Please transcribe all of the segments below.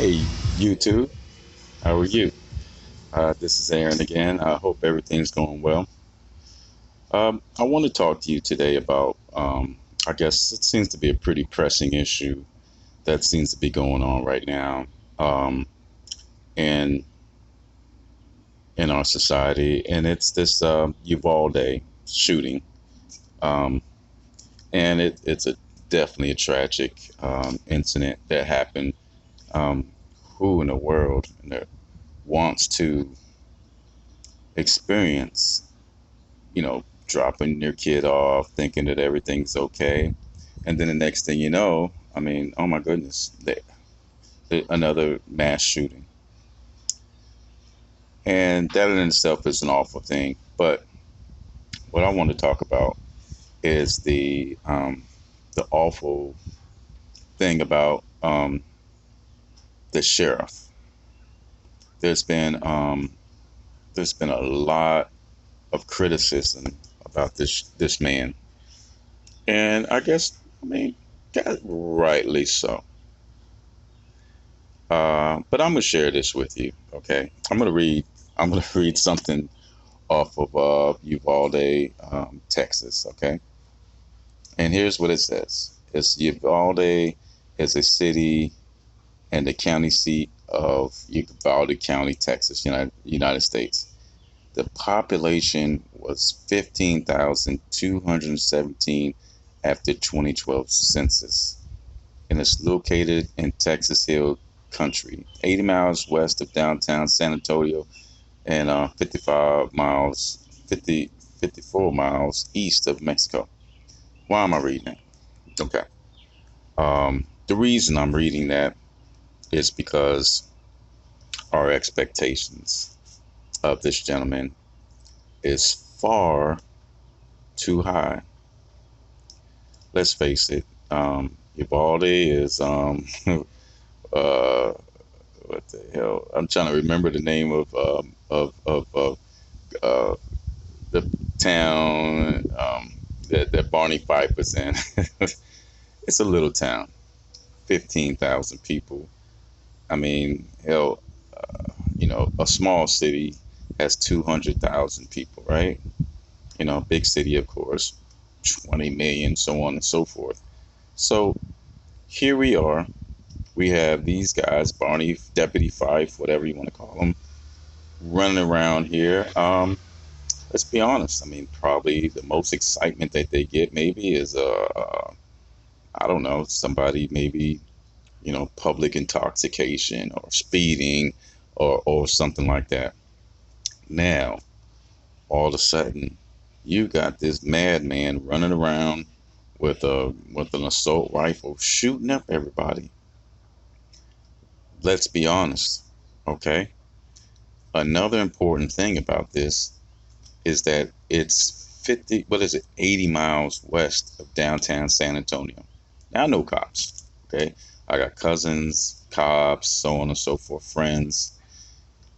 Hey, YouTube, how are you? This is Aaron again. I hope everything's going well. I want to talk to you today about, I guess it seems to be a pretty pressing issue that seems to be going on right now um, in in our society, and it's this Uvalde shooting, um, and it's a definitely a tragic incident that happened. Um, who in the world wants to experience dropping their kid off, thinking that everything's okay, and then the next thing you know, I mean, oh my goodness, another mass shooting, and that in itself is an awful thing. But what I want to talk about is the awful thing about the sheriff. There's been um, there's been a lot of criticism about this man, and I guess I mean, rightly so. But I'm gonna share this with you. Okay, I'm gonna read something off of Uvalde, Texas. Okay, and here's what it says: It's Uvalde is a city and the county seat of Uvalde County, Texas, United States. The population was 15,217 after 2012 census, and it's located in Texas Hill Country, 80 miles west of downtown San Antonio and 54 miles east of Mexico. Why am I reading that? Okay. The reason I'm reading that is because our expectations of this gentleman is far too high. Let's face it. Uvalde is uh, what the hell? I'm trying to remember the name of uh, the town that Barney Fife was in. It's a little town, 15,000 people. I mean, hell, a small city has 200,000 people, right? Big city, of course, 20 million, so on and so forth. So here we are. We have these guys, Barney, Deputy Fife, whatever you want to call them, running around here. Let's be honest. I mean, probably the most excitement that they get maybe is I don't know, somebody maybe public intoxication or speeding or something like that. Now, all of a sudden, you got this madman running around with an assault rifle shooting up everybody. Let's be honest, okay? Another important thing about this is that it's 50, what is it, 80 miles west of downtown San Antonio. Now, I know cops, okay? I got cousins, cops, so on and so forth, friends,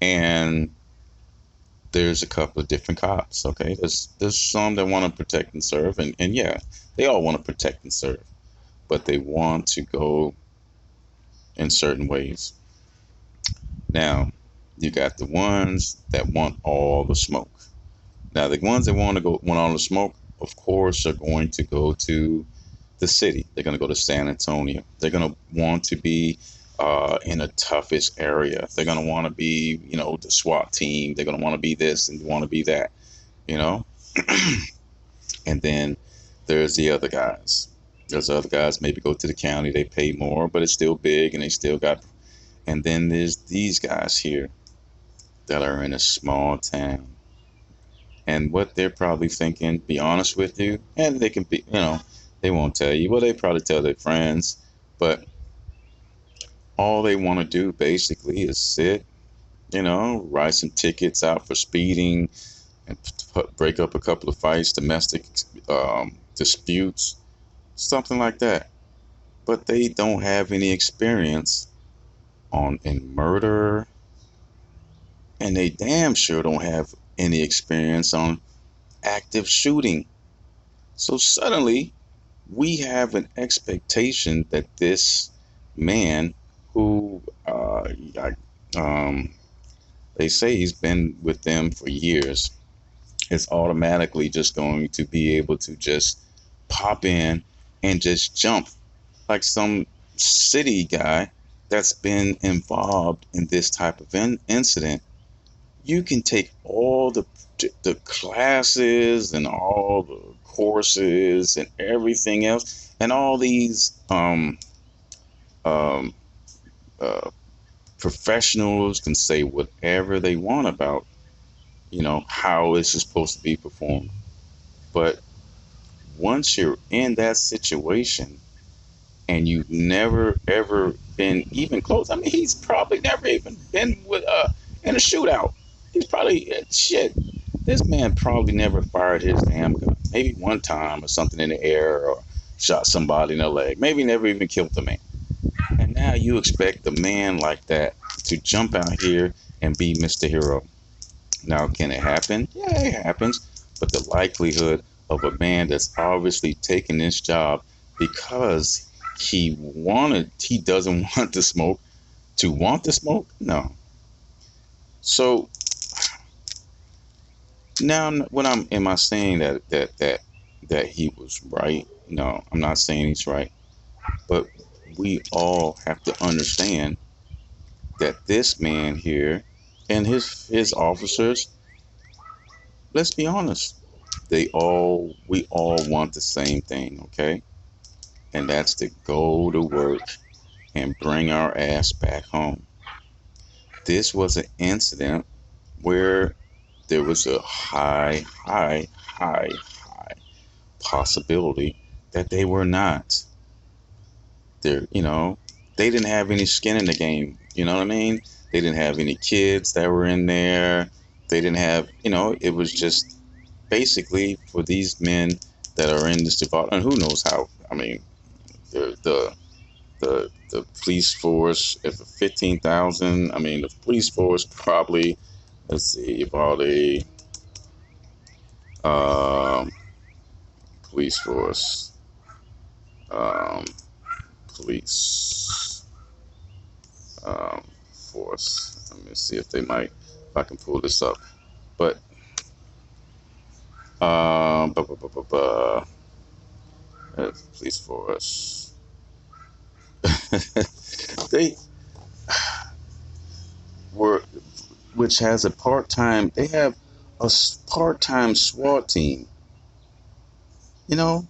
and there's a couple of different cops, okay? There's some that want to protect and serve, and yeah, they all want to protect and serve, but they want to go in certain ways. Now, you got the ones that want all the smoke. Now, the ones that want all the smoke, of course, are going to go to the city. They're going to go to San Antonio. They're going to want to be in the toughest area. They're going to want to be, the SWAT team. They're going to want to be this and want to be that, you know. And then there's the other guys. There's other guys maybe go to the county. They pay more, but it's still big, and they still got. And then there's these guys here that are in a small town, and what they're probably thinking, be honest with you, and they can be, they won't tell you. Well, they probably tell their friends, but all they want to do basically is sit, write some tickets out for speeding and break up a couple of fights, domestic disputes, something like that. But they don't have any experience in murder, and they damn sure don't have any experience on active shooting. So suddenly, we have an expectation that this man, who they say he's been with them for years. It's automatically just going to be able to just pop in and just jump like some city guy that's been involved in this type of incident. You can take all the classes and all the courses and everything else, and all these um, uh, professionals can say whatever they want about how this is supposed to be performed. But once you're in that situation and you've never ever been even close, I mean, he's probably never even been with in a shootout. He's probably shit. This man probably never fired his damn gun. Maybe one time or something in the air or shot somebody in the leg. Maybe never even killed the man. And now you expect a man like that to jump out here and be Mr. Hero. Now, can it happen? Yeah, it happens. But the likelihood of a man that's obviously taking this job because he doesn't want to smoke, to want to smoke? No. So now, am I saying that he was right? No, I'm not saying he's right. But we all have to understand that this man here and his officers, let's be honest, we all want the same thing, okay? And that's to go to work and bring our ass back home. This was an incident where there was a high possibility that they were not. They didn't have any skin in the game. You know what I mean? They didn't have any kids that were in there. They didn't have, it was just basically for these men that are in this department. And who knows how? I mean, the police force, if 15,000, I mean, the police force probably, let's see, uvalde, um, police force, um, police force. Let me see if I can pull this up. But police force. They were, which has a part-time. They have a part-time SWAT team. And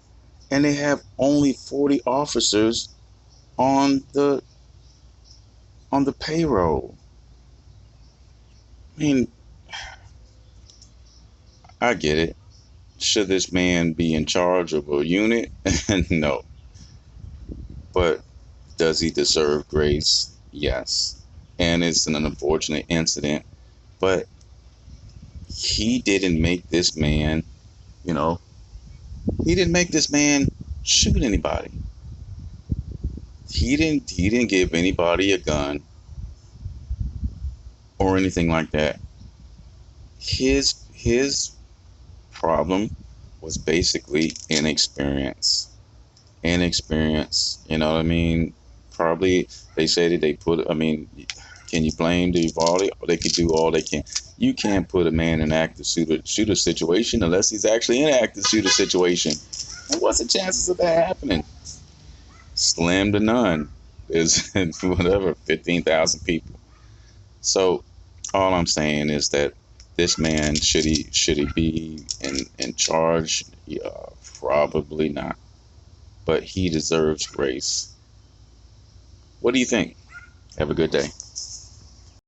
they have only 40 officers on the payroll. I mean, I get it. Should this man be in charge of a unit? No. But does he deserve grace? Yes. And it's an unfortunate incident, but he didn't make this man, he didn't make this man shoot anybody. He didn't give anybody a gun or anything like that. His problem was basically inexperience. You know what I mean? Probably they say that I mean, can you blame the Uvalde? They could do all they can. You can't put a man in an active shooter situation unless he's actually in an active shooter situation. And what's the chances of that happening? Slim to none. Is whatever, 15,000 people. So all I'm saying is that this man, should he be in charge? Probably not. But he deserves grace. What do you think? Have a good day.